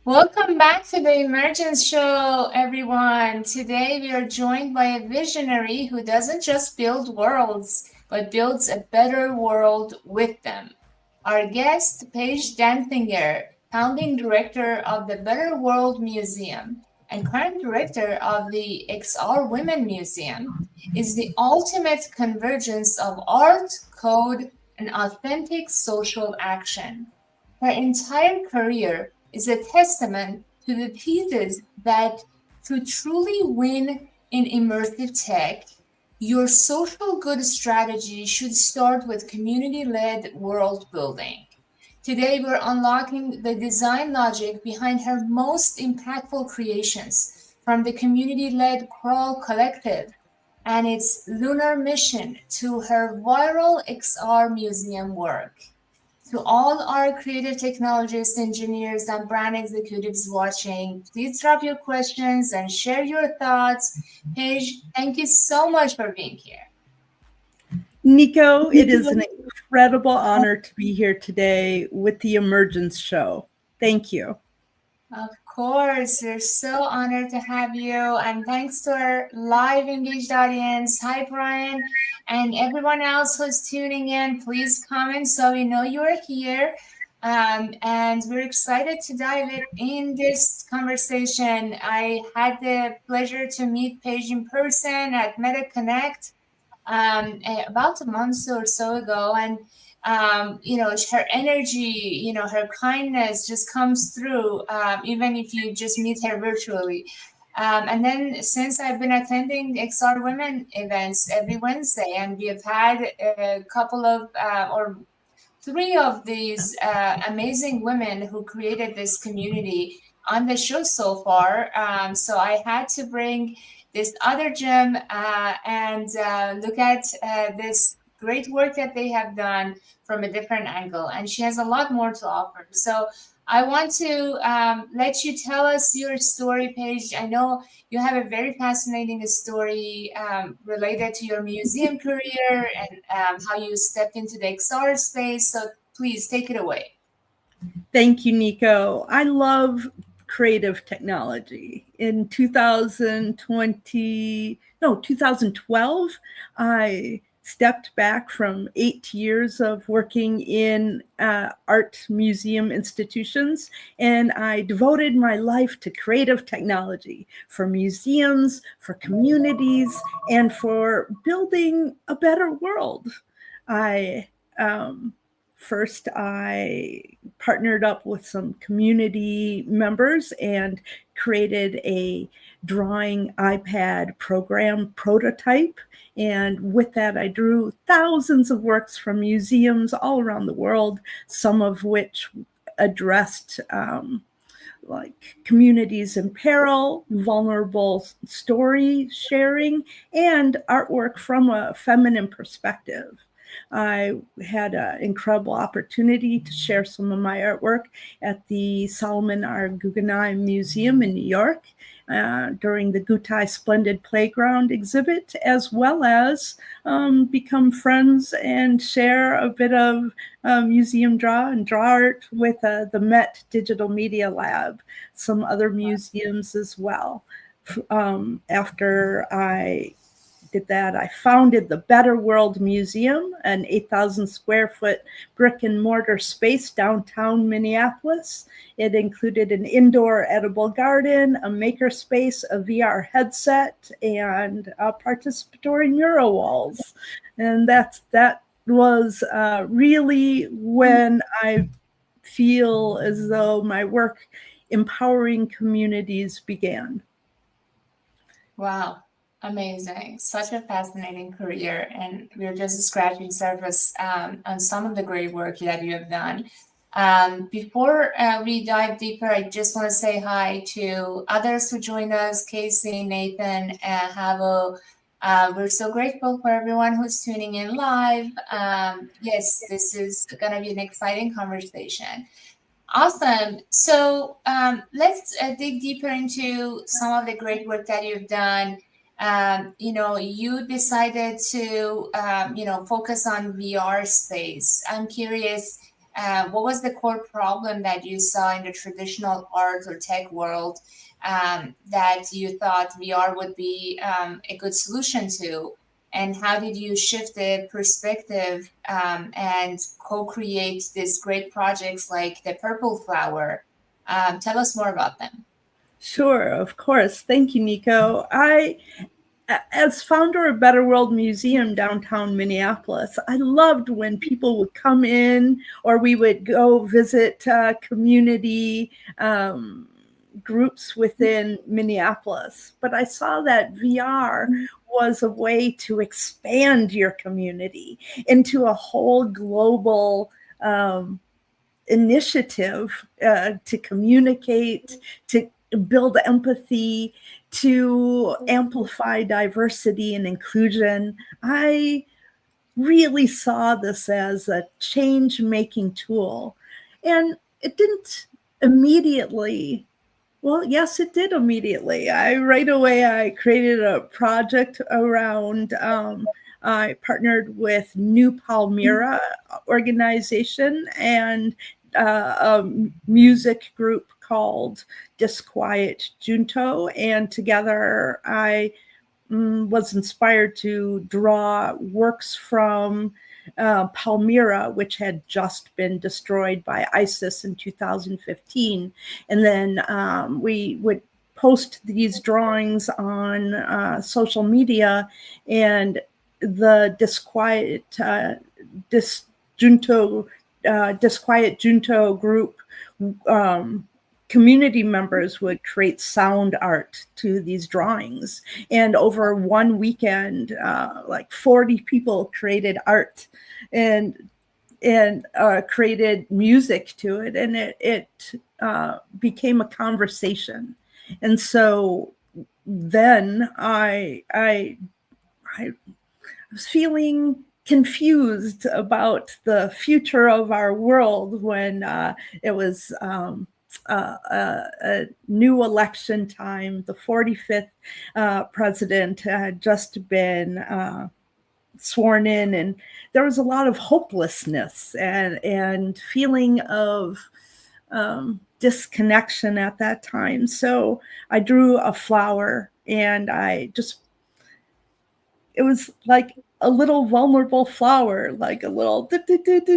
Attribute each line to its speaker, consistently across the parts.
Speaker 1: Welcome back to the Immergence Show, everyone. Today we are joined by a visionary who doesn't just build worlds, but builds a better world with them. Our guest, Paige Dansinger, founding director of the Better World Museum and current director of the XR Women Museum, is the ultimate convergence of art, code, and authentic social action. Her entire career is a testament to the thesis that to truly win in immersive tech, your social good strategy should start with community-led world building. Today, we're unlocking the design logic behind her most impactful creations, from the community-led Crawl Collective and its lunar mission to her viral XR museum work. To all our creative technologists, engineers, and brand executives watching, please drop your questions and share your thoughts. Paige, thank you so much for being here.
Speaker 2: Nico, it is an incredible honor to be here today with the Immergence Show. Thank you.
Speaker 1: Of course, we're so honored to have you. And thanks to our live engaged audience. Hi, Brian, and everyone else who's tuning in. Please comment so we know you're here. And we're excited to dive in this conversation. I had the pleasure to meet Paige in person at Meta Connect about a month or so ago. And her energy, her kindness just comes through, even if you just meet her virtually. And then since I've been attending XR Women events every Wednesday, and we have had a couple of or three of these amazing women who created this community on the show so far. So I had to bring this other gem and look at this great work that they have done from a different angle. And she has a lot more to offer. So I want to let you tell us your story, Paige. I know you have a very fascinating story related to your museum career and how you stepped into the XR space. So please take it away.
Speaker 2: Thank you, Nico. I love creative technology. In 2012, I stepped back from 8 years of working in art museum institutions, and I devoted my life to creative technology for museums, for communities, and for building a better world. First, I partnered up with some community members and created a drawing iPad program prototype. And with that, I drew thousands of works from museums all around the world, some of which addressed like communities in peril, vulnerable story sharing, and artwork from a feminine perspective. I had an incredible opportunity to share some of my artwork at the Solomon R. Guggenheim Museum in New York during the Gutai Splendid Playground exhibit, as well as become friends and share a bit of museum draw art with the Met Digital Media Lab, some other museums as well. After I did that, I founded the Better World Museum, an 8,000 square foot brick and mortar space downtown Minneapolis. It included an indoor edible garden, a maker space, a VR headset, and participatory mural walls. And that was really when I feel as though my work empowering communities began.
Speaker 1: Wow. Amazing. Such a fascinating career. And we're just scratching surface on some of the great work that you have done. Before we dive deeper, I just want to say hi to others who joined us, Casey, Nathan, Havo. We're so grateful for everyone who's tuning in live. Yes, this is going to be an exciting conversation. Awesome. So let's dig deeper into some of the great work that you've done. You decided to, focus on VR space. I'm curious, what was the core problem that you saw in the traditional art or tech world that you thought VR would be a good solution to? And how did you shift the perspective and co-create these great projects like the Purple Flower? Tell us more about them.
Speaker 2: Sure, of course. Thank you, Nico. As founder of Better World Museum downtown Minneapolis, I loved when people would come in or we would go visit community groups within Minneapolis. But I saw that VR was a way to expand your community into a whole global initiative to communicate, to build empathy, to amplify diversity and inclusion. I really saw this as a change-making tool. And it didn't immediately, well, yes, it did immediately. Right away, I created a project around, I partnered with New Palmyra organization and a music group called Disquiet Junto. And together I was inspired to draw works from Palmyra, which had just been destroyed by ISIS in 2015. And then we would post these drawings on social media, and the Disquiet Junto group community members would create sound art to these drawings. And over one weekend, like 40 people created art and created music to it. And it became a conversation. And so then I was feeling confused about the future of our world when it was a new election time. The 45th president had just been sworn in, and there was a lot of hopelessness and feeling of disconnection at that time. So I drew a flower, and it was like a little vulnerable flower, like a little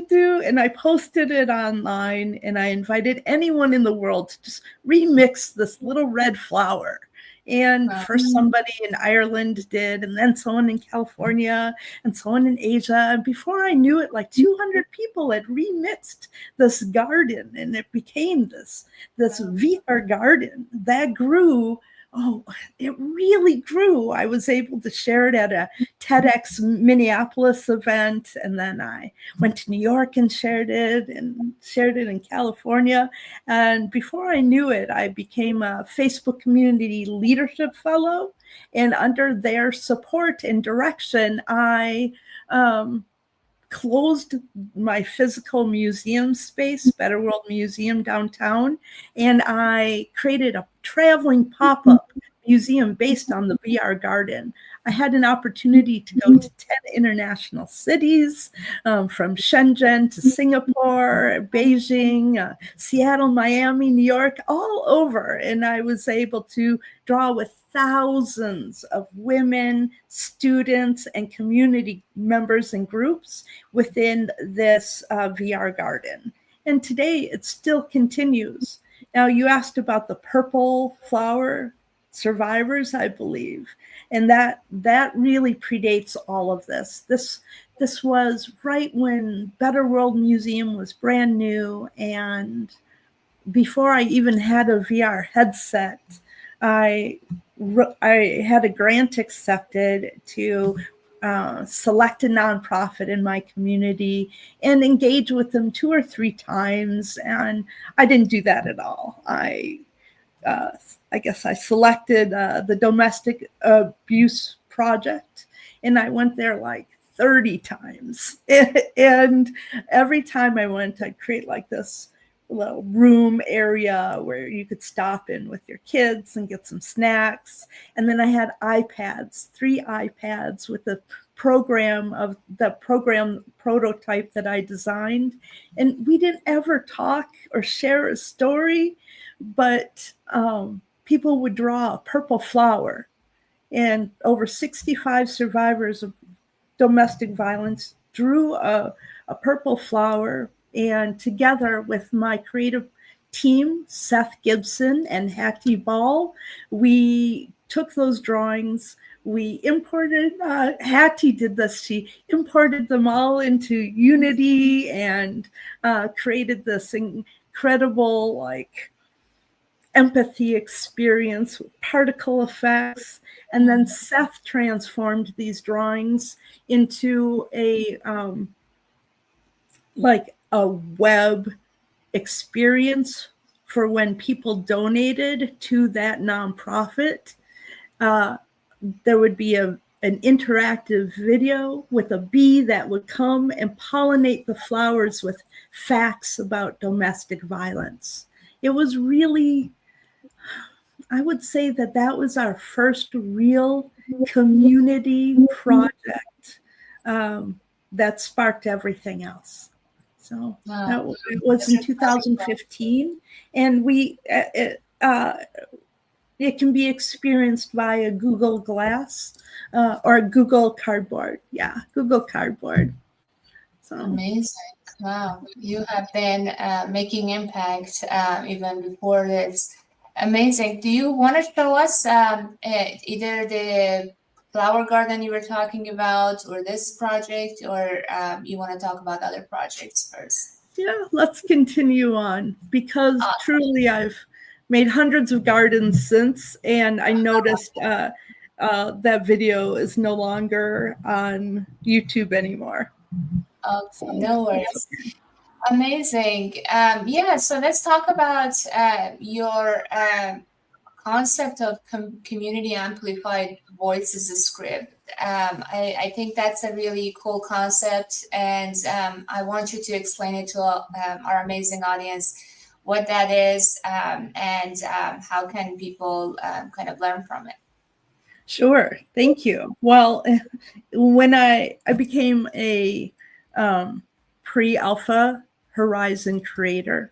Speaker 2: do, and I posted it online, and I invited anyone in the world to just remix this little red flower. And first somebody in Ireland did, and then someone in California, and someone in Asia. And before I knew it, like 200 people had remixed this garden, and it became this VR garden that grew. Oh, it really grew. I was able to share it at a TEDx Minneapolis event, and then I went to New York and shared it in California. And before I knew it, I became a Facebook Community Leadership Fellow. And under their support and direction, I closed my physical museum space, Better World Museum downtown, and I created a traveling pop-up museum based on the VR garden. I had an opportunity to go to 10 international cities, from Shenzhen to Singapore, Beijing, Seattle, Miami, New York, all over. And I was able to draw with thousands of women, students, and community members and groups within this VR garden. And today it still continues. Now, you asked about the purple flower survivors, I believe, and that really predates all of this. This was right when Better World Museum was brand new, and before I even had a VR headset, I had a grant accepted to select a nonprofit in my community and engage with them 2 or 3 times. And I didn't do that at all. I guess I selected the domestic abuse project, and I went there like 30 times. And every time I went, I'd create like this little room area where you could stop in with your kids and get some snacks. And then I had iPads, 3 iPads with a program prototype that I designed. And we didn't ever talk or share a story, but people would draw a purple flower, and over 65 survivors of domestic violence drew a purple flower. And together with my creative team, Seth Gibson and Hattie Ball, we took those drawings. We imported, Hattie did this, she imported them all into Unity and created this incredible, like, empathy experience with particle effects. And then Seth transformed these drawings into like a web experience for when people donated to that nonprofit. There would be an interactive video with a bee that would come and pollinate the flowers with facts about domestic violence. It was really, I would say that was our first real community project that sparked everything else. So it was in 2015, and it can be experienced via Google Glass or Google Cardboard. Yeah, Google Cardboard. So
Speaker 1: amazing. Wow, you have been making impact even before this. Amazing. Do you want to show us either the flower garden you were talking about or this project, or you want to talk about other projects first?
Speaker 2: Yeah, let's continue on, because truly I've made hundreds of gardens since, and I noticed that video is no longer on YouTube anymore.
Speaker 1: Okay, no worries. Amazing. Yeah, so let's talk about your concept of community amplified voice as a script. I think that's a really cool concept, and I want you to explain it to our amazing audience what that is, and how can people kind of learn from it.
Speaker 2: Sure, thank you. Well, when I became a pre-alpha Horizon creator,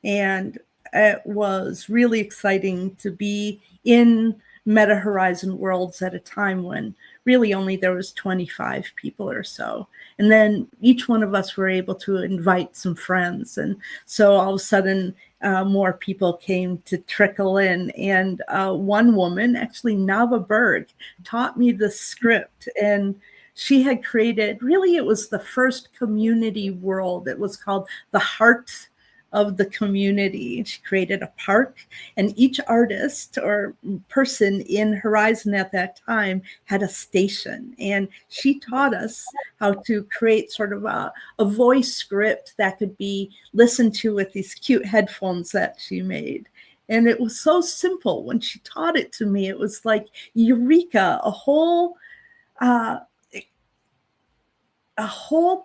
Speaker 2: and it was really exciting to be in Meta Horizon worlds at a time when really only there was 25 people or so. And then each one of us were able to invite some friends. And so all of a sudden, more people came to trickle in. And one woman, actually Nava Berg, taught me the script. And she had created, really, it was the first community world. It was called The Heart of the Community. She created a park, and each artist or person in Horizon at that time had a station. And she taught us how to create sort of a voice script that could be listened to with these cute headphones that she made. And it was so simple. When she taught it to me, it was like eureka, a whole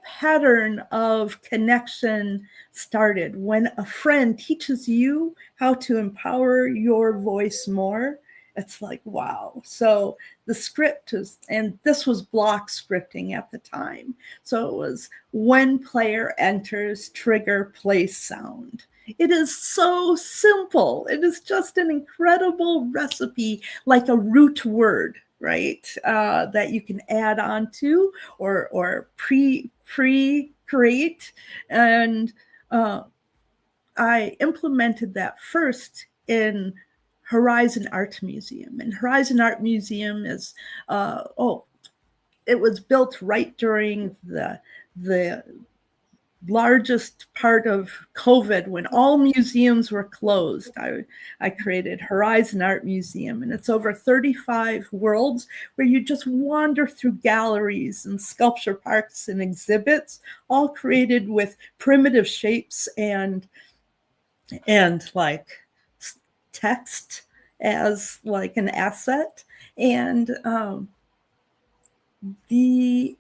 Speaker 2: pattern of connection started. When a friend teaches you how to empower your voice more, it's like, wow. So the script and this was block scripting at the time. So it was when player enters, trigger, place sound. It is so simple. It is just an incredible recipe, like a root word, right? That you can add on to or pre-create. And I implemented that first in Horizon Art Museum. And Horizon Art Museum is, it was built right during the largest part of COVID, when all museums were closed. I created Horizon Art Museum, and it's over 35 worlds where you just wander through galleries and sculpture parks and exhibits, all created with primitive shapes and like text as like an asset. And the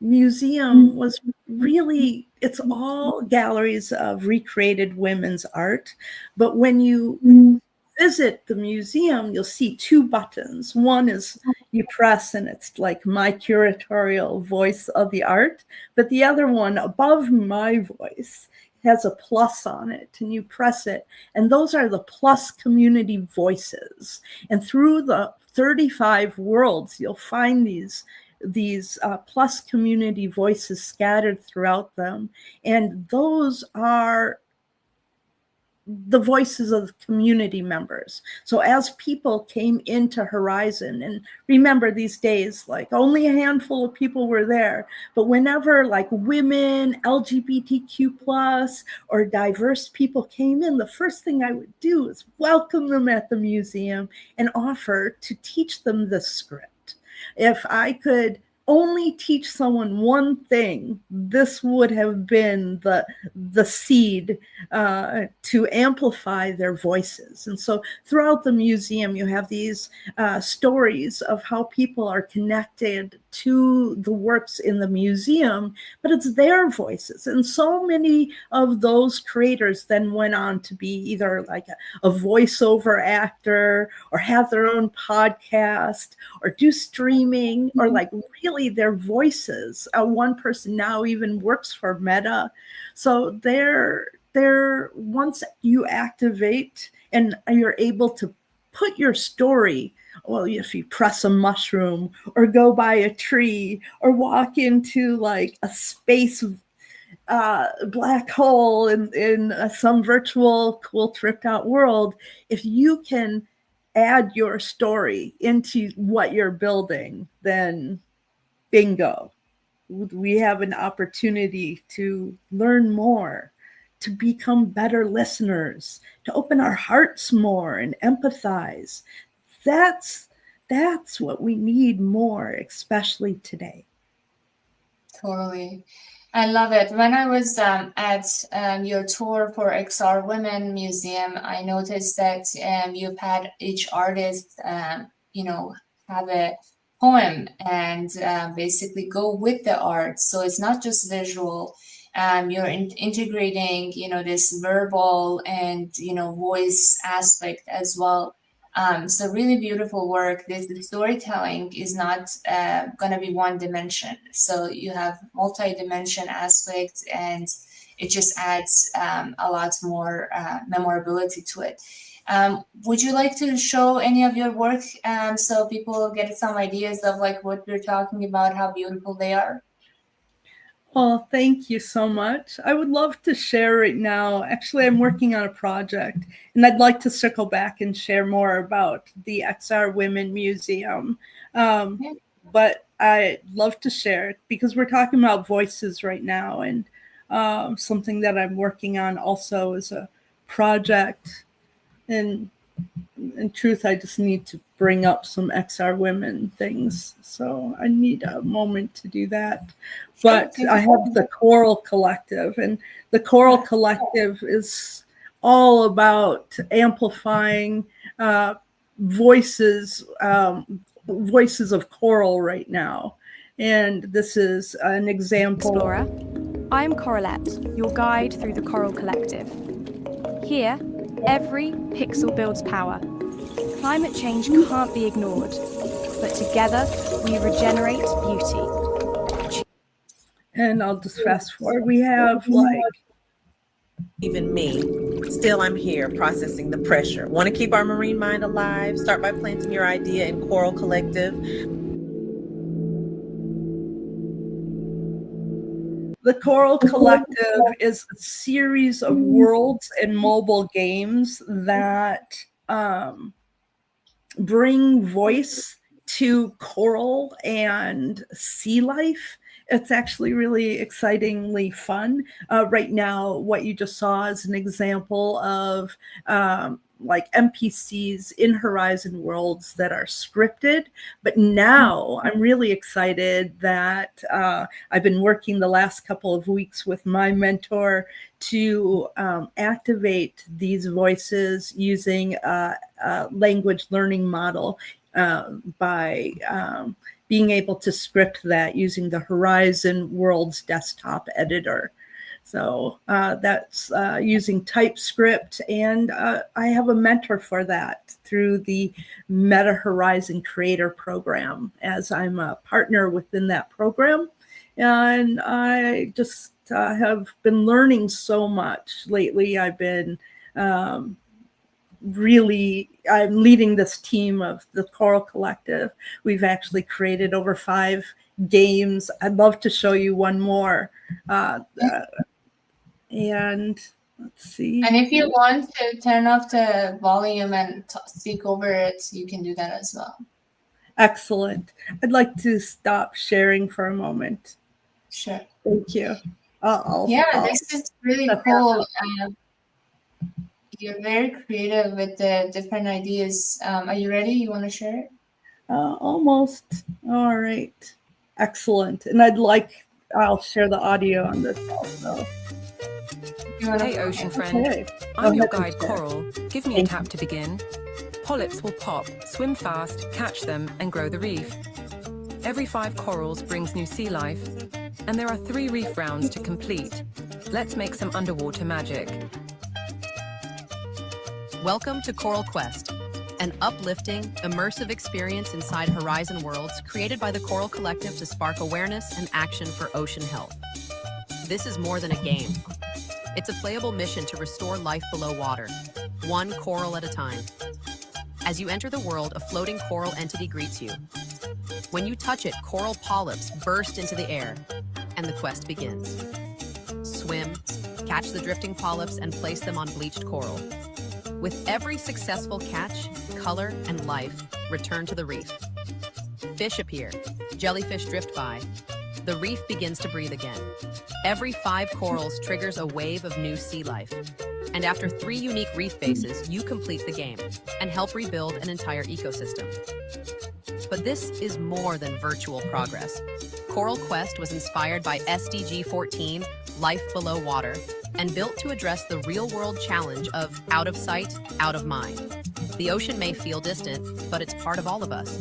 Speaker 2: museum was really, it's all galleries of recreated women's art. But when you visit the museum, you'll see two buttons. One is you press and it's like my curatorial voice of the art, but the other one above my voice has a plus on it, and you press it, and those are the plus community voices. And through the 35 worlds, you'll find these plus community voices scattered throughout them, and those are the voices of community members. So as people came into Horizon, and remember these days, like only a handful of people were there, but whenever like women, LGBTQ plus or diverse people came in, the first thing I would do is welcome them at the museum and offer to teach them the script. If I could only teach someone one thing, this would have been the seed to amplify their voices. And so throughout the museum, you have these stories of how people are connected to the works in the museum, but it's their voices. And so many of those creators then went on to be either like a voiceover actor or have their own podcast or do streaming or like really their voices. One person now even works for Meta. So they're once you activate and you're able to put your story, well, if you press a mushroom or go by a tree or walk into like a space black hole in some virtual cool tripped out world, if you can add your story into what you're building, then bingo, we have an opportunity to learn more, to become better listeners, to open our hearts more and empathize. That's what we need more, especially today.
Speaker 1: Totally. I love it. When I was at your tour for XR Women Museum, I noticed that you've had each artist, have a poem and basically go with the art. So it's not just visual. You're integrating, this verbal and, voice aspect as well. So really beautiful work. The storytelling is not going to be one dimension. So you have multi-dimension aspects, and it just adds a lot more memorability to it. Would you like to show any of your work so people get some ideas of like what we're talking about, how beautiful they are?
Speaker 2: Well, thank you so much. I would love to share right now. Actually, I'm working on a project, and I'd like to circle back and share more about the XR Women Museum. But I'd love to share it because we're talking about voices right now, and something that I'm working on also is a project. And in truth, I just need to bring up some XR Women things. So I need a moment to do that. But I have the Choral Collective, and the Choral Collective is all about amplifying voices of choral right now. And this is an example.
Speaker 3: Explorer, I'm Coralette, your guide through the Choral Collective. Here, every pixel builds power. Climate change can't be ignored, but together we regenerate beauty.
Speaker 2: And I'll just fast forward. We have like...
Speaker 4: Even me. Still, I'm here processing the pressure. Want to keep our marine mind alive? Start by planting your idea in Choral Collective.
Speaker 2: The Choral Collective is a series of worlds and mobile games that bring voice to coral and sea life. It's actually really excitingly fun. Right now, what you just saw is an example of like NPCs in Horizon worlds that are scripted. But now I'm really excited that I've been working the last couple of weeks with my mentor to activate these voices using a language learning model by being able to script that using the Horizon Worlds desktop editor. So that's using TypeScript, and I have a mentor for that through the Meta Horizon Creator Program, as I'm a partner within that program. And I just have been learning so much lately. I've been I'm leading this team of the Coral Collective. We've actually created over 5 games. I'd love to show you one more. And let's see.
Speaker 1: And if you want to turn off the volume and speak over it, you can do that as well.
Speaker 2: Excellent. I'd like to stop sharing for a moment.
Speaker 1: Sure.
Speaker 2: Thank you.
Speaker 1: This is really cool. You're very creative with the different ideas. Are you ready? You want to share it?
Speaker 2: Almost. All right. Excellent. And I'll share the audio on this also.
Speaker 5: Hey, ocean friend.
Speaker 2: Okay.
Speaker 5: I'm your guide, Coral. Give me a tap to begin. Polyps will pop, swim fast, catch them, and grow the reef. Every 5 corals brings new sea life, and there are 3 reef rounds to complete. Let's make some underwater magic.
Speaker 6: Welcome to Coral Quest, an uplifting, immersive experience inside Horizon worlds created by the Coral Collective to spark awareness and action for ocean health. This is more than a game. It's a playable mission to restore life below water, one coral at a time. As you enter the world, a floating coral entity greets you. When you touch it, coral polyps burst into the air, and the quest begins. Swim, catch the drifting polyps, and place them on bleached coral. With every successful catch, color, and life return to the reef. Fish appear, jellyfish drift by. The reef begins to breathe again. Every 5 corals triggers a wave of new sea life. And after 3 unique reef bases, you complete the game and help rebuild an entire ecosystem. But this is more than virtual progress. Coral Quest was inspired by SDG 14, Life Below Water, and built to address the real-world challenge of out of sight, out of mind. The ocean may feel distant, but it's part of all of us.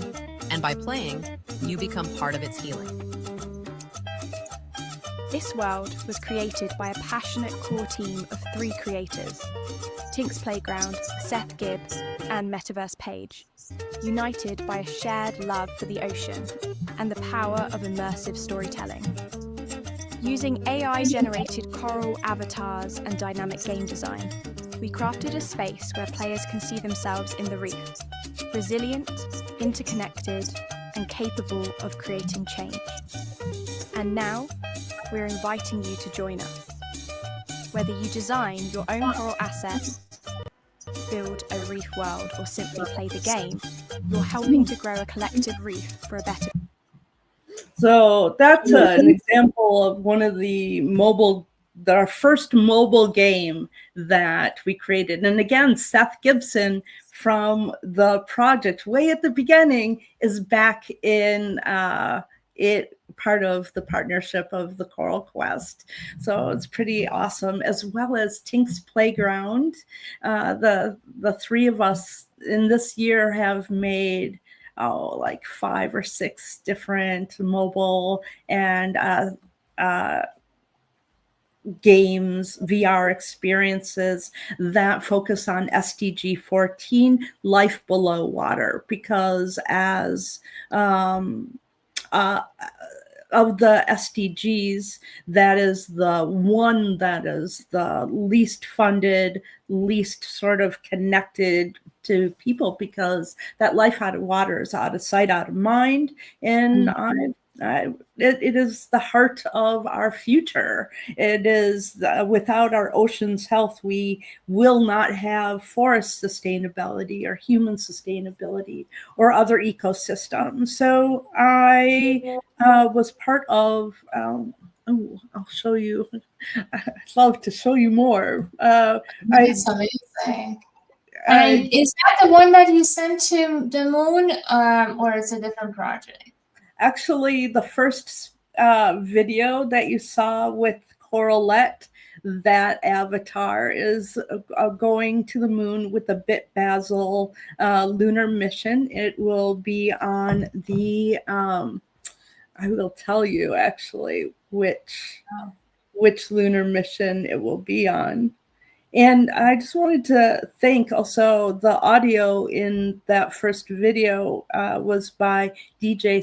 Speaker 6: And by playing, you become part of its healing.
Speaker 3: This world was created by a passionate core team of 3 creators: Tink's Playground, Seth Gibbs, and Metaverse Paige, united by a shared love for the ocean and the power of immersive storytelling. Using AI-generated coral avatars and dynamic game design, we crafted a space where players can see themselves in the reef, resilient, interconnected, and capable of creating change. And now, we're inviting you to join us. Whether you design your own coral asset, build a reef world, or simply play the game, you're helping to grow a collective reef for a better.
Speaker 2: So that's an example of one of our first mobile game that we created. And again, Seth Gibson from the project way at the beginning is back in part of the partnership of the Coral Quest. So it's pretty awesome, as well as Tink's Playground. The 3 of us in this year have made like 5 or 6 different mobile and games, VR experiences that focus on SDG 14, Life Below Water, because as of the SDGs, that is the one that is the least funded, least sort of connected to people, because that life out of water is out of sight, out of mind. And it is the heart of our future. It is without our ocean's health, we will not have forest sustainability or human sustainability or other ecosystems. So I was part of, I'll show you. I'd love to show you more.
Speaker 1: It's amazing. And is that the one that you sent to the moon, or it's a different project?
Speaker 2: Actually, the first video that you saw with Coralette, that avatar is going to the moon with the Bit Basil lunar mission. It will be on the, I will tell you actually which. which lunar mission it will be on. And I just wanted to thank also the audio in that first video was by DJ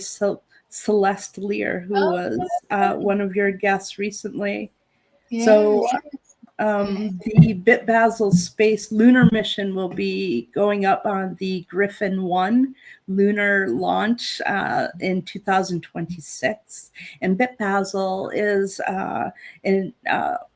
Speaker 2: Celeste Lear, who was one of your guests recently.
Speaker 1: Yeah.
Speaker 2: So the BitBasil Space Lunar Mission will be going up on the Griffin 1 lunar launch in 2026. And BitBasil is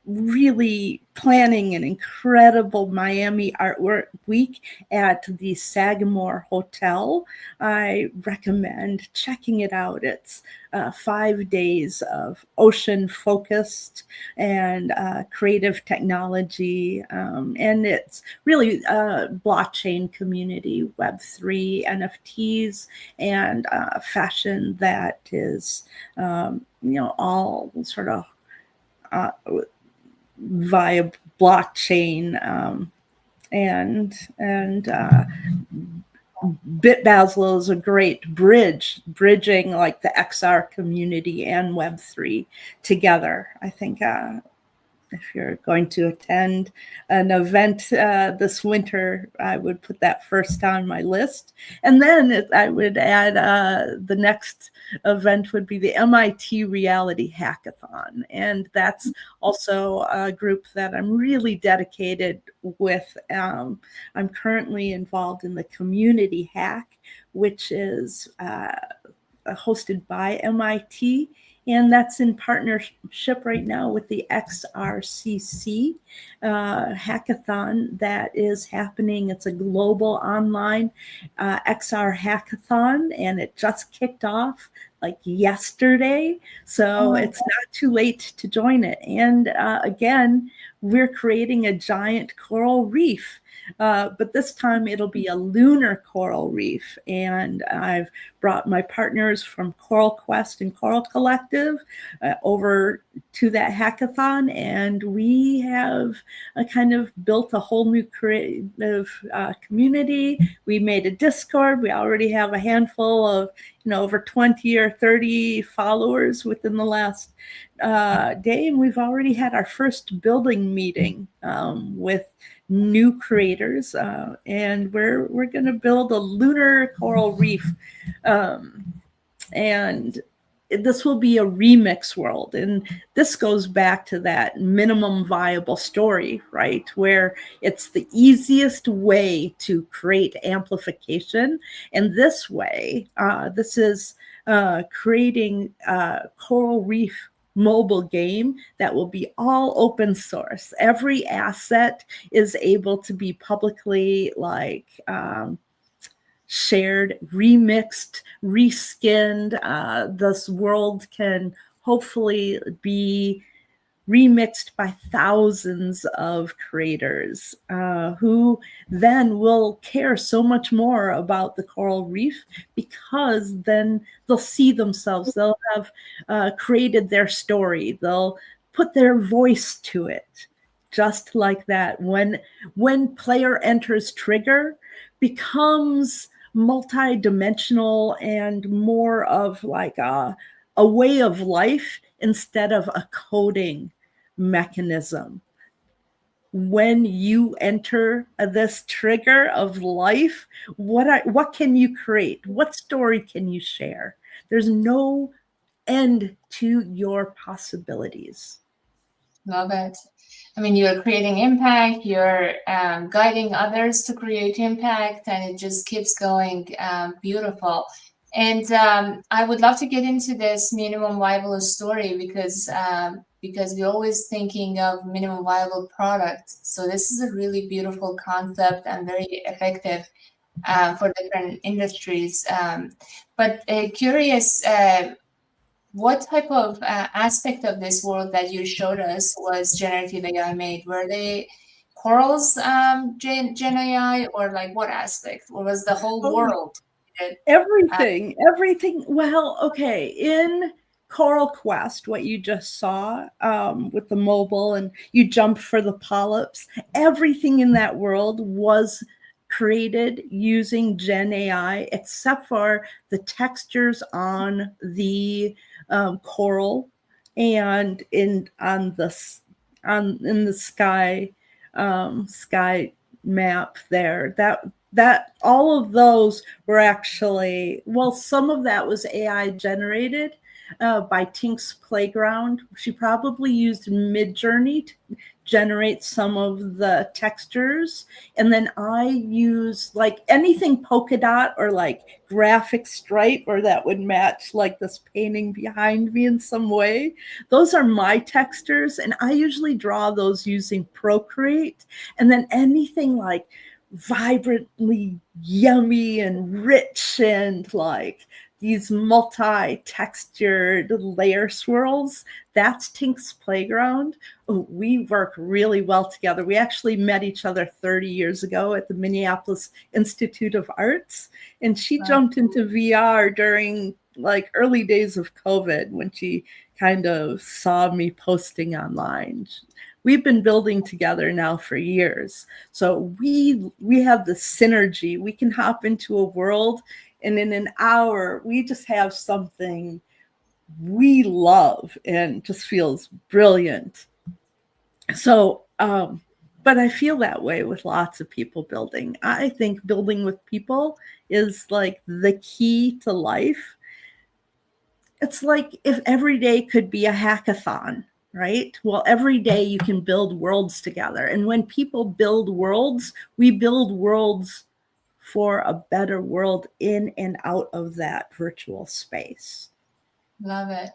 Speaker 2: really planning an incredible Miami Artwork Week at the Sagamore Hotel. I recommend checking it out. It's 5 days of ocean-focused and creative technology, and it's really a blockchain community, Web3, NFTs, and fashion that is, all sort of via blockchain, and BitBasil is a great bridging like the XR community and Web3 together. I think if you're going to attend an event this winter, I would put that first on my list. And then I would add the next event would be the MIT Reality Hackathon. And that's also a group that I'm really dedicated with. I'm currently involved in the Community Hack, which is hosted by MIT. And that's in partnership right now with the XRCC hackathon that is happening. It's a global online XR hackathon, and it just kicked off like yesterday. So it's not too late to join it. And again, we're creating a giant coral reef. But this time it'll be a lunar coral reef. And I've brought my partners from Coral Quest and Coral Collective over to that hackathon. And we have kind of built a whole new creative community. We made a Discord. We already have a handful of, over 20 or 30 followers within the last day. And we've already had our first building meeting with new creators, and we're going to build a lunar coral reef, and this will be a remix world. And this goes back to that minimum viable story, right, where it's the easiest way to create amplification. And this way, this is creating a coral reef mobile game that will be all open source. Every asset is able to be publicly shared, remixed, reskinned. This world can hopefully be remixed by thousands of creators who then will care so much more about the coral reef, because then they'll see themselves, they'll have created their story, they'll put their voice to it. Just like that, when player enters trigger becomes multi-dimensional and more of like a way of life instead of a coding mechanism. When you enter this trigger of life, what can you create? What story can you share? There's no end to your possibilities.
Speaker 1: Love it. I mean, you're creating impact, you're guiding others to create impact, and it just keeps going. Beautiful. And I would love to get into this minimum viable story, because we're always thinking of minimum viable product. So this is a really beautiful concept and very effective for different industries. But curious, what type of aspect of this world that you showed us was generative AI made? Were they corals, Gen AI, or like what aspect? Or was the whole world?
Speaker 2: Everything. Well, okay. In Coral Quest, what you just saw with the mobile and you jump for the polyps, everything in that world was created using Gen AI, except for the textures on the coral and in the sky map there, that all of those were actually, well, some of that was AI generated by Tink's Playground. She probably used Midjourney to generate some of the textures, and then I use like anything polka dot or like graphic stripe, or that would match like this painting behind me in some way. Those are my textures, and I usually draw those using Procreate. And then anything like vibrantly yummy and rich and like these multi-textured layer swirls, that's Tink's Playground. We work really well together. We actually met each other 30 years ago at the Minneapolis Institute of Arts, and she jumped into VR during like early days of COVID when she kind of saw me posting online. We've been building together now for years. So we have the synergy. We can hop into a world, and in an hour, we just have something we love and just feels brilliant. So, but I feel that way with lots of people building. I think building with people is like the key to life. It's like if every day could be a hackathon, right? Well, every day you can build worlds together. And when people build worlds, we build worlds for a better world in and out of that virtual space.
Speaker 1: Love it.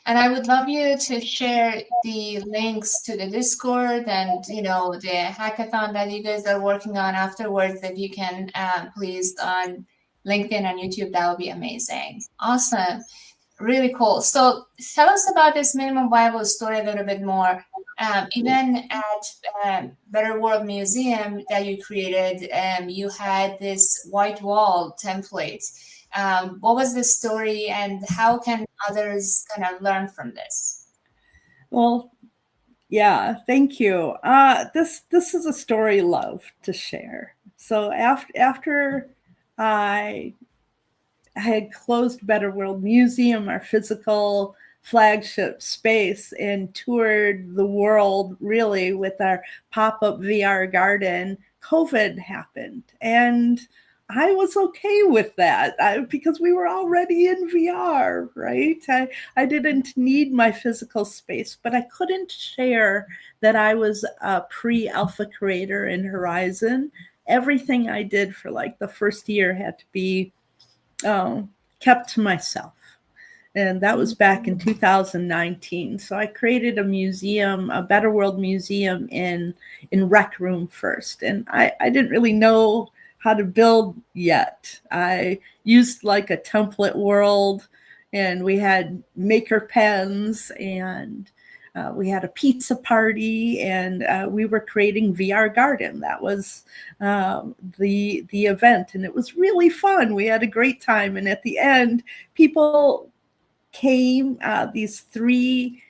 Speaker 1: And I would love you to share the links to the Discord and, the hackathon that you guys are working on afterwards. If you can, please, on LinkedIn and YouTube, that would be amazing. Awesome. Really cool. So tell us about this minimum viable story a little bit more. Even at Better World Museum that you created, you had this white wall template. What was the story, and how can others kind of learn from this?
Speaker 2: Well, yeah, thank you. This is a story I love to share. So after I had closed Better World Museum, our physical flagship space, and toured the world really with our pop-up VR garden, COVID happened. And I was okay with that because we were already in VR, right? I didn't need my physical space, but I couldn't share that I was a pre-alpha creator in Horizon. Everything I did for like the first year had to be kept to myself. And that was back in 2019. So I created a museum, a Better World Museum in Rec Room first. And I didn't really know how to build yet. I used like a template world, and we had maker pens, and we had a pizza party, and we were creating VR Garden. That was the event, and it was really fun. We had a great time, and at the end, people came, these three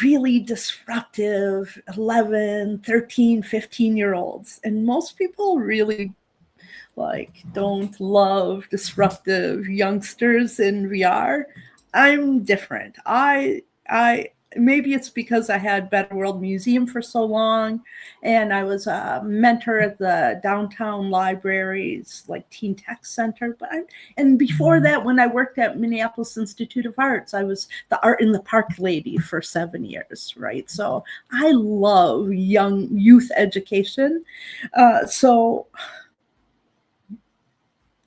Speaker 2: really disruptive 11, 13, 15-year-olds, and most people really don't love disruptive youngsters in VR. I'm different. I maybe it's because I had Better World Museum for so long, and I was a mentor at the downtown library's like Teen Tech Center. And before that, when I worked at Minneapolis Institute of Arts, I was the Art in the Park lady for 7 years, right? So I love youth education. So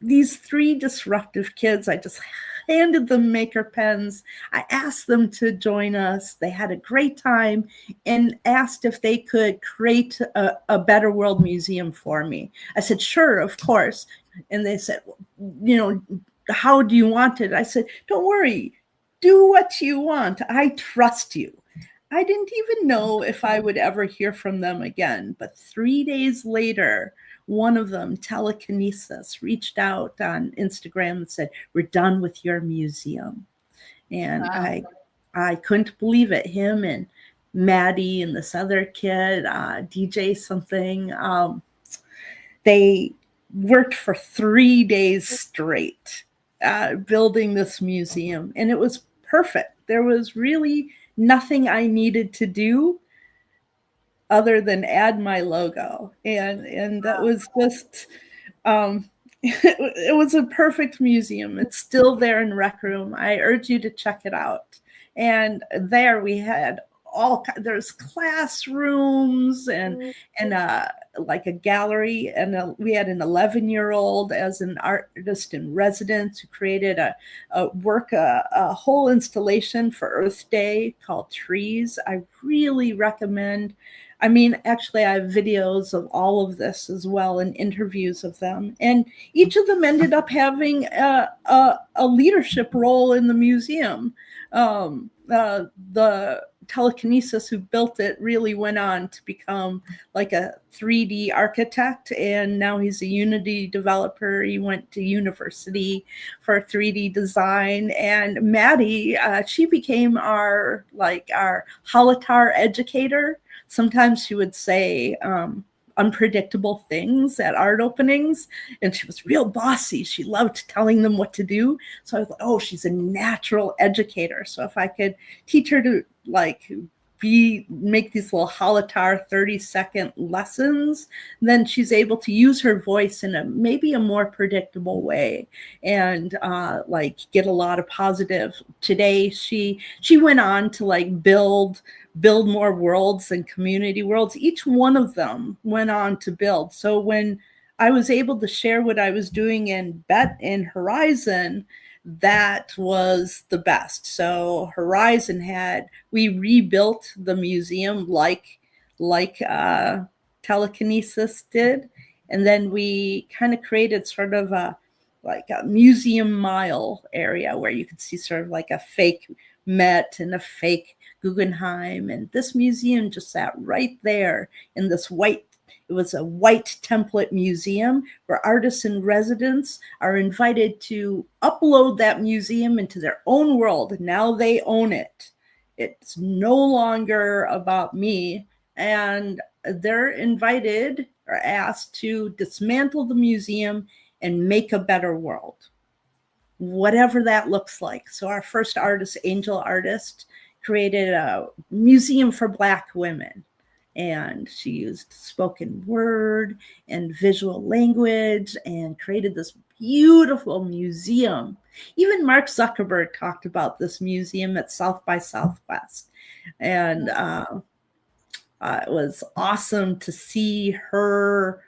Speaker 2: these three disruptive kids, I just handed them maker pens. I asked them to join us. They had a great time and asked if they could create a Better World Museum for me. I said, sure, of course. And they said, how do you want it? I said, don't worry, do what you want. I trust you. I didn't even know if I would ever hear from them again. But 3 days later, one of them, telekinesis, reached out on Instagram and said, we're done with your museum. And wow. I couldn't believe it. Him and Maddie and this other kid, DJ something, they worked for 3 days straight building this museum. And it was perfect. there was really nothing I needed to do other than add my logo. And that was just, it was a perfect museum. It's still there in Rec Room. I urge you to check it out. And there we had there's classrooms and like a gallery, and we had an 11-year-old as an artist in residence who created a whole installation for Earth Day called Trees. I really recommend. I mean, actually, I have videos of all of this as well and interviews of them. And each of them ended up having a leadership role in the museum. The telekinesis who built it really went on to become like a 3D architect, and now he's a Unity developer. He went to university for 3D design. And Maddie, she became our holotar educator. Sometimes she would say unpredictable things at art openings, and she was real bossy. She loved telling them what to do. So I was like, oh, she's a natural educator. So if I could teach her to make these little holotar 30-second lessons, then she's able to use her voice in maybe a more predictable way and get a lot of positive. Today she went on to build more worlds and community worlds. Each one of them went on to build. So when I was able to share what I was doing in Horizon, that was the best. So Horizon we rebuilt the museum like telekinesis did. And then we kind of created sort of a museum mile area where you could see sort of like a fake Met and a fake Guggenheim. And this museum just sat right there in this it was a white template museum where artists in residence are invited to upload that museum into their own world. Now they own it. It's no longer about me. And they're invited or asked to dismantle the museum and make a better world, whatever that looks like. So our first artist, Angel Artist, created a museum for Black women. And she used spoken word and visual language and created this beautiful museum. Even Mark Zuckerberg talked about this museum at South by Southwest. And it was awesome to see her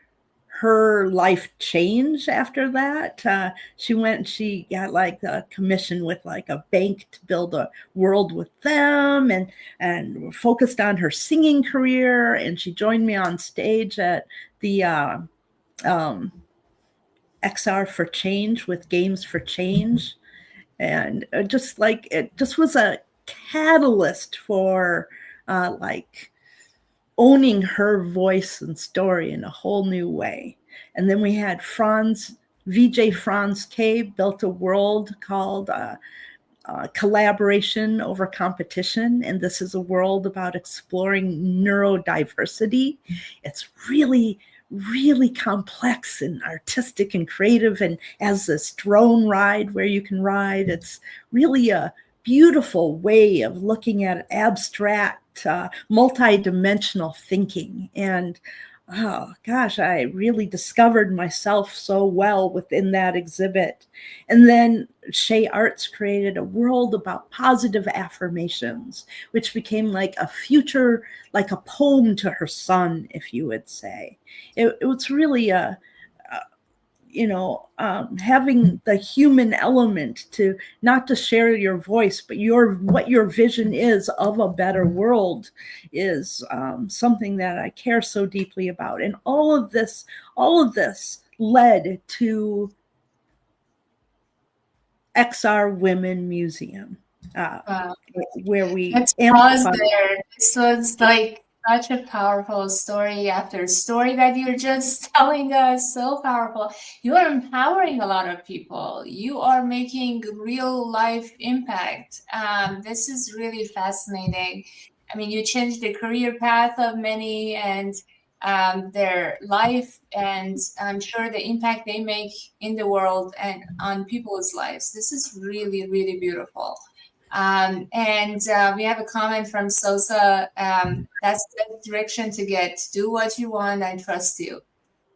Speaker 2: life change after that. She got a commission with a bank to build a world with them, and focused on her singing career. And she joined me on stage at the XR for Change with Games for Change. And it just was a catalyst for owning her voice and story in a whole new way. And then we had VJ Franz K built a world called Collaboration Over Competition. And this is a world about exploring neurodiversity. It's really, really complex and artistic and creative, and as this drone ride where you can ride. It's really a beautiful way of looking at abstract, multi-dimensional thinking. And oh gosh, I really discovered myself so well within that exhibit. And then Shea Arts created a world about positive affirmations, which became like a future, like a poem to her son, if you would say. It was really having the human element to not to share your voice, but what your vision is of a better world is something that I care so deeply about. And all of this led to XR Women Museum, where we
Speaker 1: Let's pause there. This was such a powerful story after story that you're just telling us. So powerful. You are empowering a lot of people. You are making real life impact. This is really fascinating. I mean, you changed the career path of many and their life, and I'm sure the impact they make in the world and on people's lives. This is really, really beautiful. And we have a comment from Sosa. That's the direction to get. Do what you want. I trust you.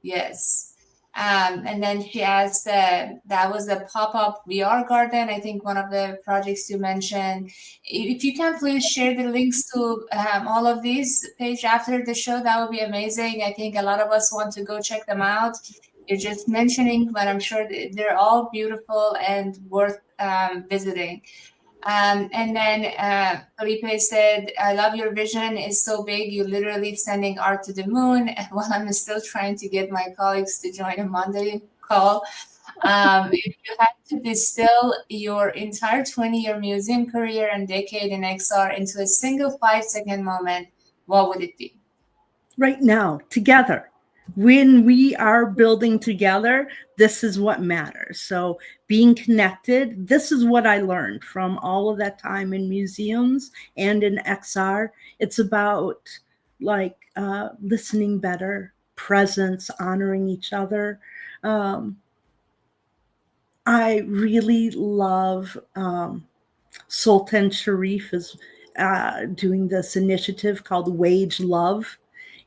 Speaker 1: Yes. And then she asked, that was a pop-up VR garden. I think one of the projects you mentioned. If you can please share the links to all of these page after the show, that would be amazing. I think a lot of us want to go check them out. You're just mentioning, but I'm sure they're all beautiful and worth visiting. And then Felipe said, I love your vision. It's so big. You're literally sending art to the moon while I'm still trying to get my colleagues to join a Monday call. If you had to distill your entire 20-year museum career and decade in XR into a single 5-second moment, what would it be?
Speaker 2: Right now, together. When we are building together, this is what matters. So being connected, this is what I learned from all of that time in museums and in XR. It's about like listening better, presence, honoring each other. I really love Sultan Sharif is doing this initiative called Wage Love.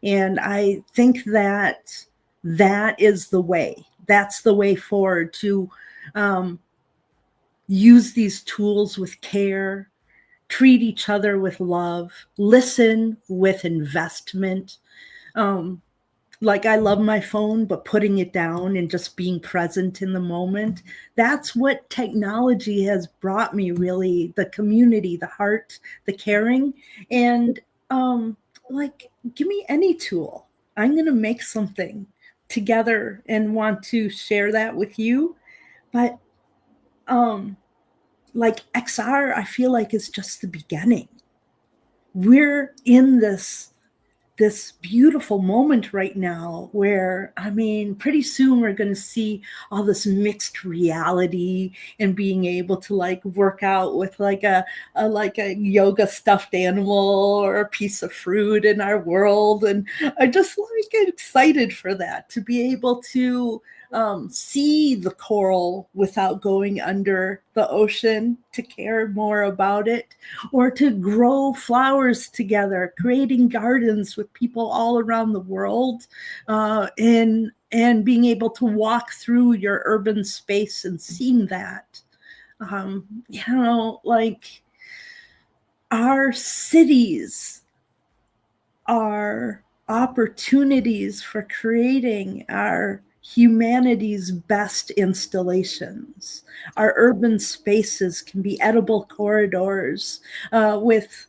Speaker 2: And I think that that is the way. That's the way forward, to use these tools with care, treat each other with love, listen with investment. Like I love my phone, but putting it down and just being present in the moment. That's what technology has brought me, really, the community, the heart, the caring. And like, give me any tool. I'm going to make something together and want to share that with you. But like XR, I feel like is just the beginning. We're in this beautiful moment right now where, I mean, pretty soon we're going to see all this mixed reality and being able to like work out with like a yoga stuffed animal or a piece of fruit in our world. And I just like excited for that, to be able to see the coral without going under the ocean, to care more about it, or to grow flowers together, creating gardens with people all around the world, and being able to walk through your urban space and seeing that. Like our cities are opportunities for creating our humanity's best installations. Our urban spaces can be edible corridors with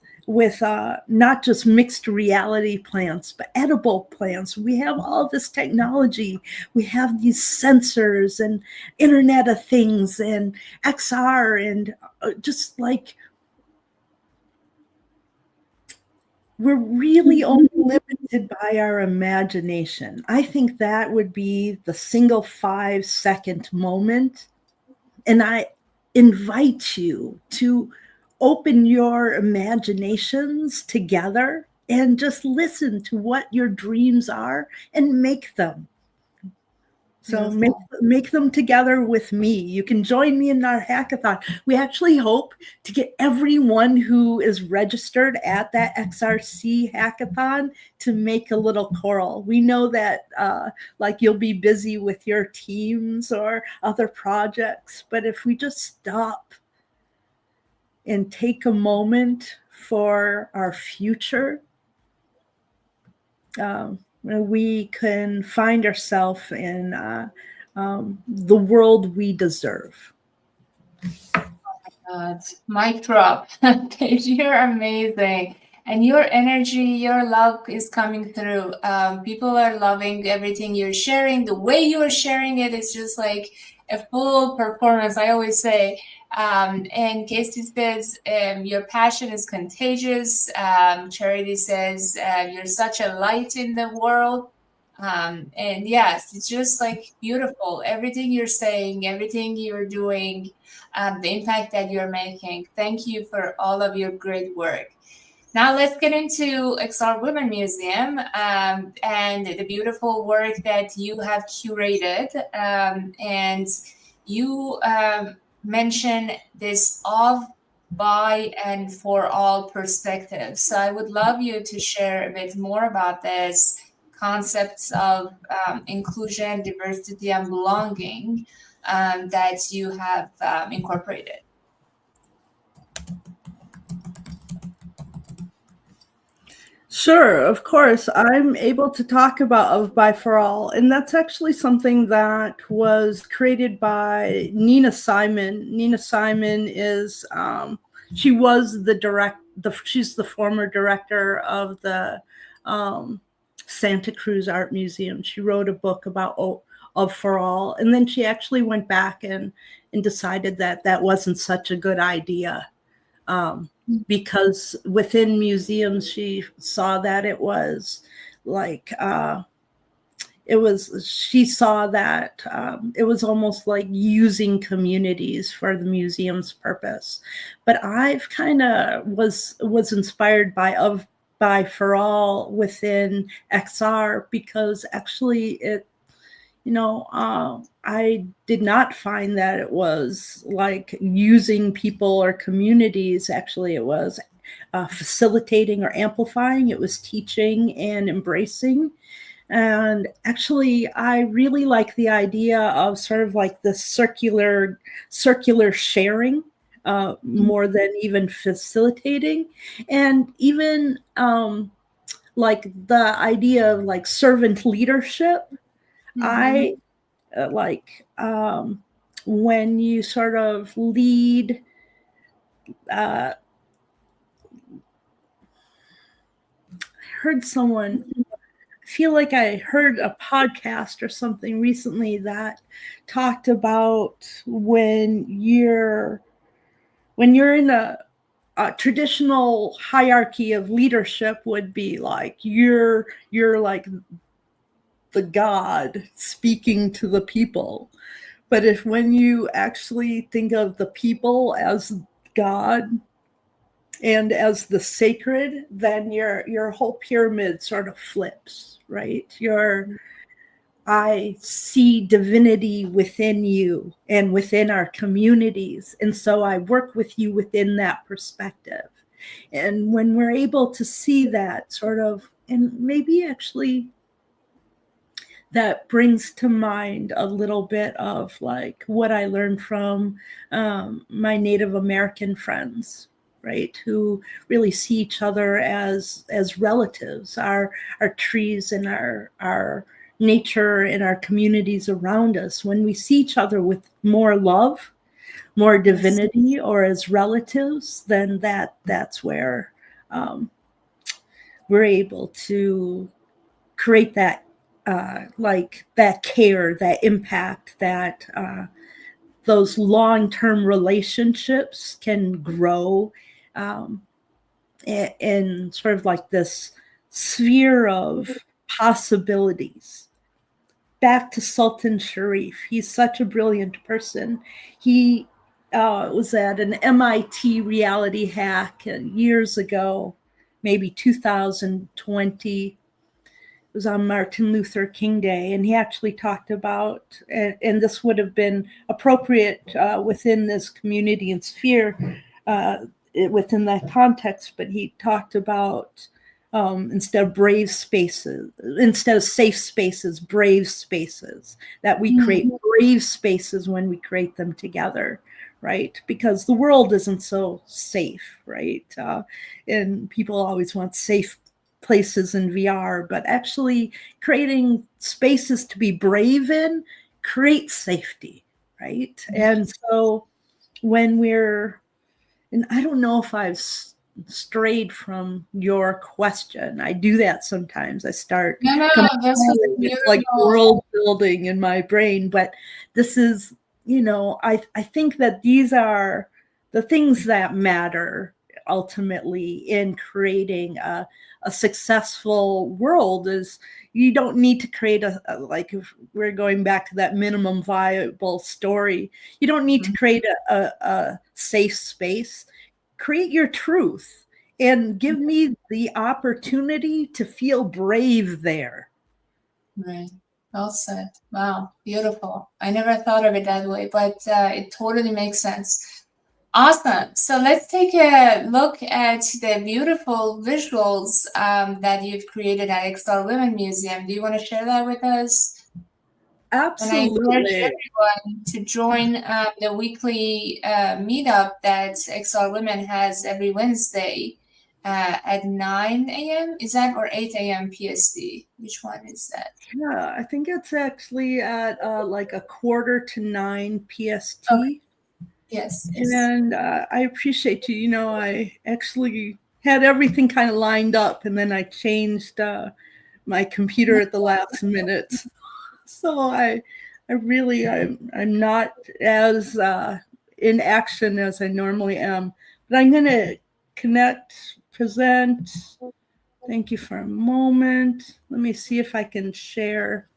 Speaker 2: not just mixed reality plants, but edible plants. We have all this technology. We have these sensors and Internet of Things and XR and just like, we're really only limited by our imagination. I think that would be the single 5-second moment. And I invite you to open your imaginations together and just listen to what your dreams are and make them. So make them together with me. You can join me in our hackathon. We actually hope to get everyone who is registered at that XRC hackathon to make a little coral. We know that like you'll be busy with your teams or other projects, but if we just stop and take a moment for our future, we can find ourselves in the world we deserve.
Speaker 1: Oh my God. Mic drop. Paige, you're amazing. And your energy, your love is coming through. People are loving everything you're sharing. The way you are sharing it is just like a full performance, I always say. And Casey says, your passion is contagious. Charity says, you're such a light in the world. And yes, it's just like beautiful. Everything you're saying, everything you're doing, the impact that you're making. Thank you for all of your great work. Now let's get into XR Women Museum and the beautiful work that you have curated. And you mentioned this by and for all perspectives. So I would love you to share a bit more about this concepts of inclusion, diversity, and belonging that you have incorporated.
Speaker 2: Sure, of course. I'm able to talk about Of By For All, and that's actually something that was created by Nina Simon. Nina Simon is she was she's the former director of the Santa Cruz Art Museum. She wrote a book about Of For All, and then she actually went back and decided that that wasn't such a good idea. Because within museums, she saw that it was like, she saw that it was almost like using communities for the museum's purpose. But I've kind of was inspired by Of By For All within XR, because actually I did not find that it was like using people or communities. Actually, it was facilitating or amplifying. It was teaching and embracing. And actually, I really like the idea of sort of like the circular sharing, more than even facilitating. And even like the idea of like servant leadership. I like when you sort of lead, I feel like I heard a podcast or something recently that talked about when you're in a traditional hierarchy of leadership would be like you're like the God speaking to the people. But when you actually think of the people as God and as the sacred, then your whole pyramid sort of flips, right? I see divinity within you and within our communities. And so I work with you within that perspective. And when we're able to see that sort of, and maybe actually that brings to mind a little bit of like what I learned from my Native American friends, right? Who really see each other as relatives, our trees and our nature and our communities around us. When we see each other with more love, more divinity, or as relatives, then that's where we're able to create that like that care, that impact, that those long-term relationships can grow in sort of like this sphere of possibilities. Back to Sultan Sharif. He's such a brilliant person. He was at an MIT reality hack years ago, maybe 2020. Was on Martin Luther King Day, and he actually talked about, and this would have been appropriate within this community and sphere, within that context, but he talked about instead of safe spaces, brave spaces, that we create brave spaces when we create them together, right? Because the world isn't so safe, right? And people always want safe places in VR, but actually creating spaces to be brave in creates safety, right? And so when and I don't know if I've strayed from your question. I do that sometimes. I start it's like world building in my brain, but this is, I think that these are the things that matter ultimately in creating a successful world. Is you don't need to create like if we're going back to that minimum viable story, you don't need to create a safe space. Create your truth and give me the opportunity to feel brave there.
Speaker 1: Right. Well said. Wow. Beautiful. I never thought of it that way, but it totally makes sense. Awesome. So let's take a look at the beautiful visuals that you've created at XR Women Museum. Do you want to share that with us? And I encourage
Speaker 2: Absolutely.
Speaker 1: everyone to join the weekly meetup that XR Women has every Wednesday at 9 a.m. Is that, or 8 a.m. PST? Which one is that?
Speaker 2: Yeah, I think it's actually at like 8:45 PST.
Speaker 1: Okay. Yes.
Speaker 2: And I appreciate you. You know, I actually had everything kind of lined up, and then I changed my computer at the last minute. So I'm not as in action as I normally am. But I'm going to connect, present. Thank you for a moment. Let me see if I can share.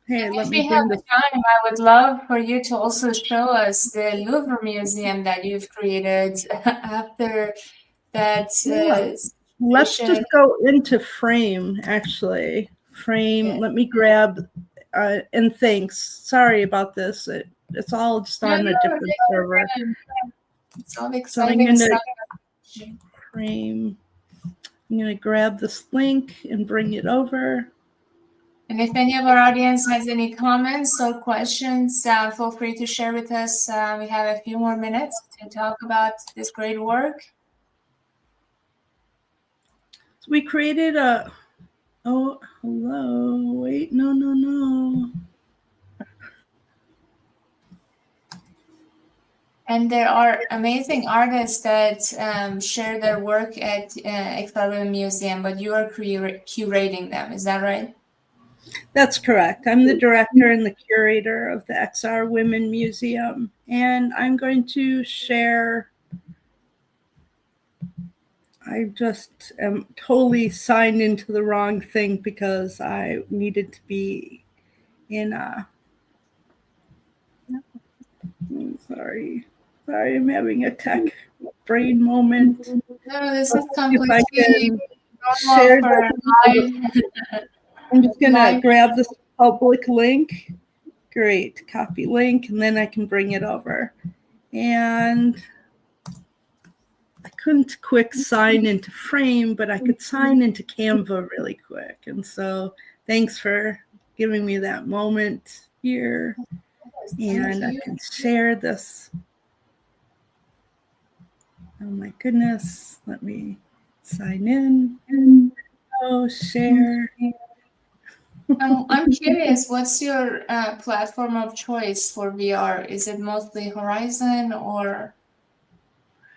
Speaker 2: Hey,
Speaker 1: And
Speaker 2: let
Speaker 1: if
Speaker 2: me
Speaker 1: we have
Speaker 2: bring
Speaker 1: the
Speaker 2: this.
Speaker 1: time, I would love for you to also show us the Louvre Museum that you've created after that
Speaker 2: Let's just
Speaker 1: situation.
Speaker 2: go into frame, actually. Frame,
Speaker 1: Yeah.
Speaker 2: let me grab, and thanks. Sorry about this. It's all just
Speaker 1: No,
Speaker 2: on a different
Speaker 1: take your
Speaker 2: server.
Speaker 1: time. It's all
Speaker 2: So I'm
Speaker 1: exciting
Speaker 2: going to
Speaker 1: stuff.
Speaker 2: frame. I'm going to grab this link and bring it over.
Speaker 1: And if any of our audience has any comments or questions, feel free to share with us. We have a few more minutes to talk about this great work.
Speaker 2: So we created a, oh, hello, wait, no.
Speaker 1: And there are amazing artists that share their work at XR Museum, but you are curating them. Is that right?
Speaker 2: That's correct. I'm the director and the curator of the XR Women Museum, and I'm going to share. I just am totally signed into the wrong thing because I needed to be in a. Sorry, I'm having a tech brain moment.
Speaker 1: No, this
Speaker 2: Let's
Speaker 1: is
Speaker 2: see if I
Speaker 1: completely
Speaker 2: can
Speaker 1: normal
Speaker 2: share
Speaker 1: for
Speaker 2: this.
Speaker 1: live.
Speaker 2: I'm just gonna
Speaker 1: live.
Speaker 2: grab this public link. Great, copy link, and then I can bring it over. And I couldn't quick sign into Frame, but I could sign into Canva really quick. And so thanks for giving me that moment here. And I can share this. Oh my goodness. Let me sign in. Oh, share.
Speaker 1: I'm curious, what's your platform of choice for VR? Is it mostly Horizon, or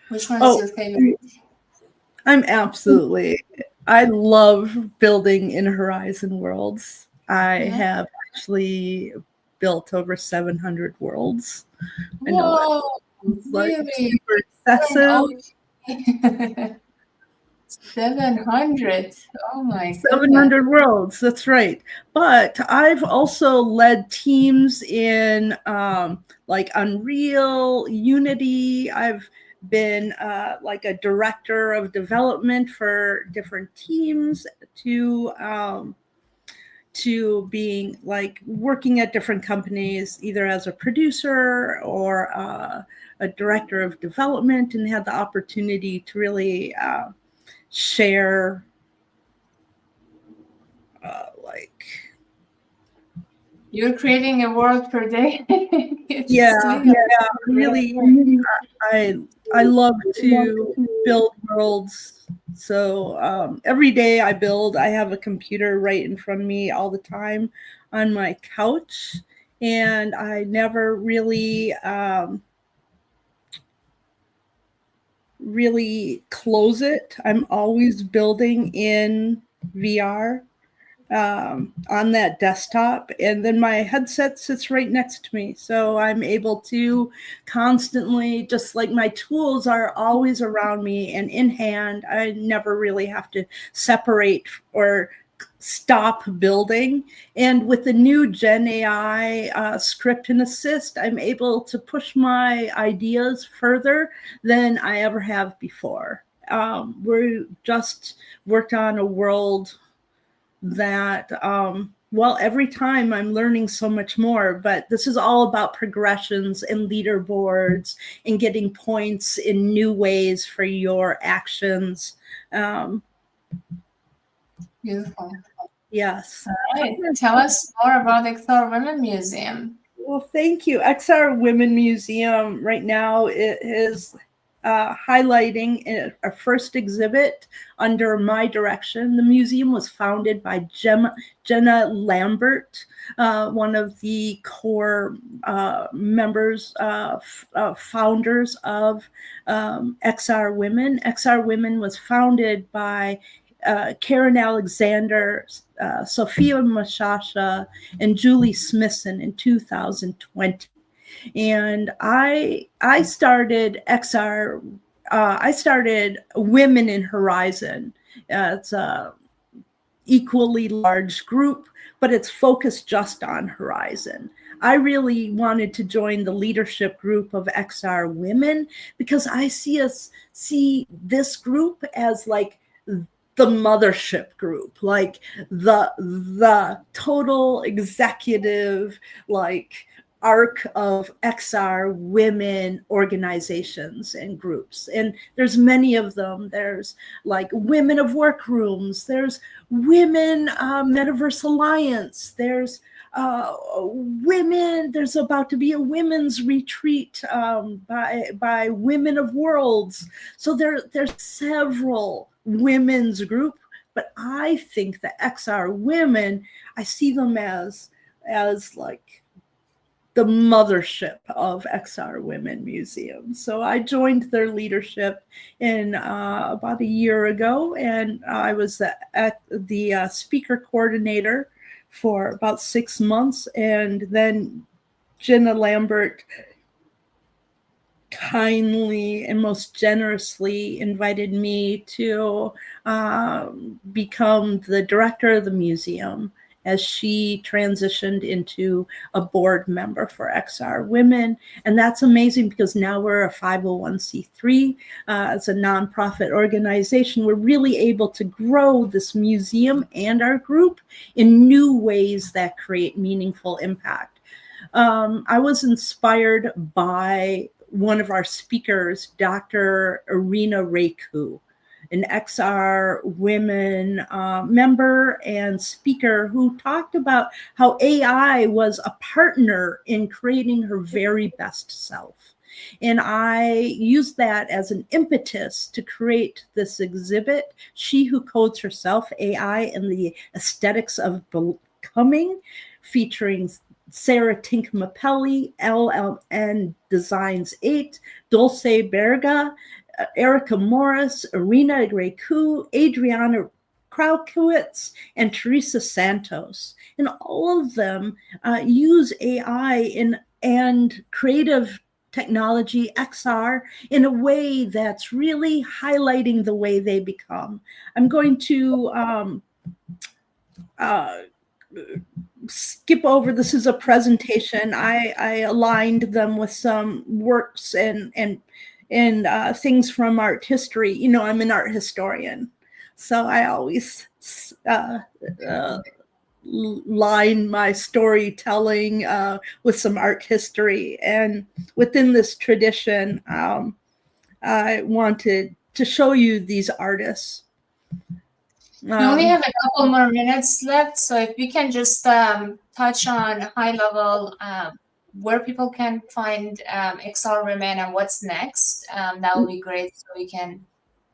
Speaker 1: which one is your favorite?
Speaker 2: I love building in Horizon worlds. I have actually built over 700 worlds. I know
Speaker 1: Whoa,
Speaker 2: like
Speaker 1: really?
Speaker 2: super excessive.
Speaker 1: 700. Oh my goodness.
Speaker 2: 700 worlds, that's right. But I've also led teams in like Unreal, Unity. I've been like a director of development for different teams to being like working at different companies, either as a producer or a director of development, and had the opportunity to really share like
Speaker 1: You're creating a world per day.
Speaker 2: really I love to build worlds. So every day I build. I have a computer right in front of me all the time on my couch, and I never really close it. I'm always building in VR on that desktop, and then my headset sits right next to me, so I'm able to constantly, just like my tools are always around me and in hand. I never really have to separate or stop building. And with the new Gen AI script and assist, I'm able to push my ideas further than I ever have before. We just worked on a world that well, every time I'm learning so much more, but this is all about progressions and leaderboards and getting points in new ways for your actions.
Speaker 1: Beautiful.
Speaker 2: Yes.
Speaker 1: All right. Tell us more about the XR Women Museum.
Speaker 2: Well, thank you. XR Women Museum right now is highlighting a first exhibit under my direction. The museum was founded by Jenna Lambert, one of the core members, founders of XR Women. XR Women was founded by Karen Alexander, Sophia Mashasha, and Julie Smithson in 2020. And I started XR. I started Women in Horizon. It's a equally large group, but it's focused just on Horizon. I really wanted to join the leadership group of XR Women because I see this group as like the mothership group, like the total executive, like arc of XR women organizations and groups. And there's many of them. There's like Women of Workrooms, there's Women Metaverse Alliance, there's women, there's about to be a women's retreat by Women of Worlds. So there's several women's group, but I think the XR Women, I see them as like the mothership of XR Women Museum. So I joined their leadership in about a year ago, and I was the speaker coordinator for about 6 months, and then Jenna Lambert kindly and most generously invited me to become the director of the museum as she transitioned into a board member for XR Women. And that's amazing because now we're a 501c3. As a nonprofit organization, we're really able to grow this museum and our group in new ways that create meaningful impact. I was inspired by one of our speakers, Dr. Irina Reiku, an XR Women member and speaker who talked about how AI was a partner in creating her very best self. And I used that as an impetus to create this exhibit, She Who Codes Herself, AI and the Aesthetics of Becoming, featuring Sarah Tink-Mapelli, LLN Designs 8, Dulce Berga, Erica Morris, Irina Reiku, Adriana Kraukowitz, and Teresa Santos. And all of them use AI and creative technology, XR, in a way that's really highlighting the way they become. I'm going to skip over. This is a presentation. I aligned them with some works and things from art history. You know, I'm an art historian, so I always line my storytelling with some art history. And within this tradition, I wanted to show you these artists.
Speaker 1: We only have a couple more minutes left, so if we can just touch on high level where people can find XR Women and what's next, that would be great, so we can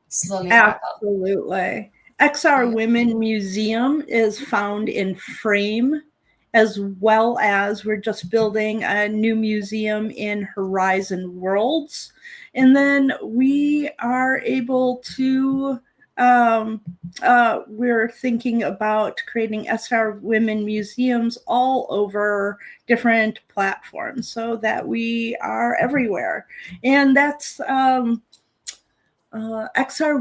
Speaker 1: slowly wrap up.
Speaker 2: Absolutely. XR Women Museum is found in Frame, as well as we're just building a new museum in Horizon Worlds. And then we are able to we're thinking about creating SR Women museums all over different platforms so that we are everywhere. And that's XR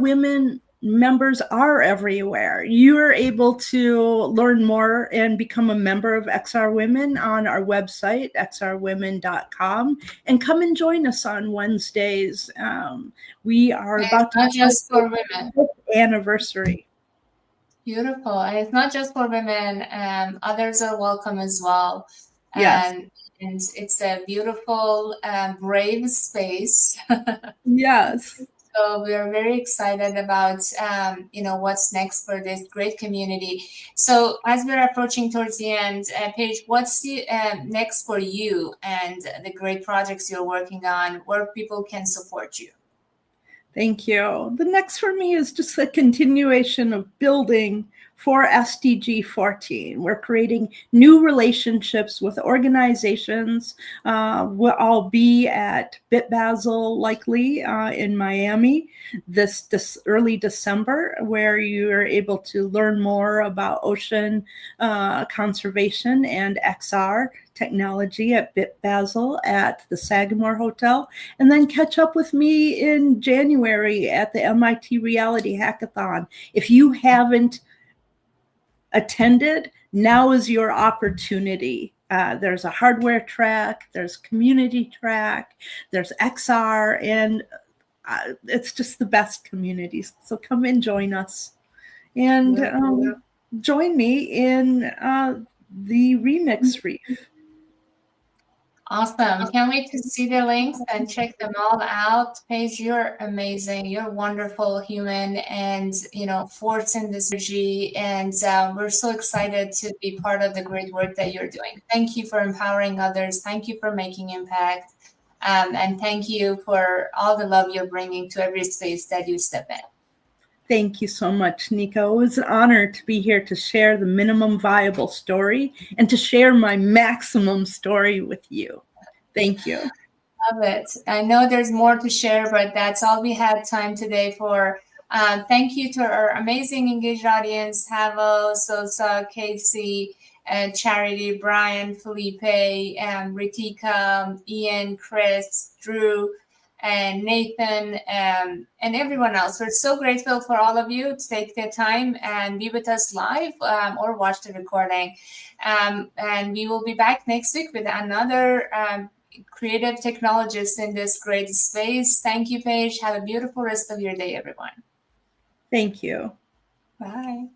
Speaker 2: Women members are everywhere. You are able to learn more and become a member of XR Women on our website, xrwomen.com, and come and join us on Wednesdays. We are about to
Speaker 1: not just for women.
Speaker 2: Anniversary.
Speaker 1: Beautiful. And it's not just for women, others are welcome as well.
Speaker 2: Yes.
Speaker 1: And it's a beautiful, brave space.
Speaker 2: Yes.
Speaker 1: So we are very excited about, what's next for this great community. So as we're approaching towards the end, Paige, what's the next for you and the great projects you're working on, where people can support you?
Speaker 2: Thank you. The next for me is just a continuation of building for SDG 14. We're creating new relationships with organizations. I'll be at BitBasel likely in Miami this early December, where you are able to learn more about ocean conservation and XR technology at BitBasel at the Sagamore Hotel, and then catch up with me in January at the MIT Reality Hackathon. If you haven't attended, now is your opportunity. There's a hardware track, there's community track, there's XR, and it's just the best communities. So come and join us. And join me in the Remix Reef.
Speaker 1: Awesome. Can't wait to see the links and check them all out. Paige, you're amazing. You're a wonderful human and, force in this energy. And we're so excited to be part of the great work that you're doing. Thank you for empowering others. Thank you for making impact. And thank you for all the love you're bringing to every space that you step in.
Speaker 2: Thank you so much, Nico. It was an honor to be here to share the minimum viable story and to share my maximum story with you. Thank you.
Speaker 1: Love it. I know there's more to share, but that's all we had time today for. Thank you to our amazing engaged audience, Havo, Sosa, Casey, Charity, Brian, Felipe, Ritika, Ian, Chris, Drew, and Nathan, and everyone else. We're so grateful for all of you to take the time and be with us live or watch the recording. And we will be back next week with another creative technologist in this great space. Thank you, Paige. Have a beautiful rest of your day, everyone.
Speaker 2: Thank you.
Speaker 1: Bye.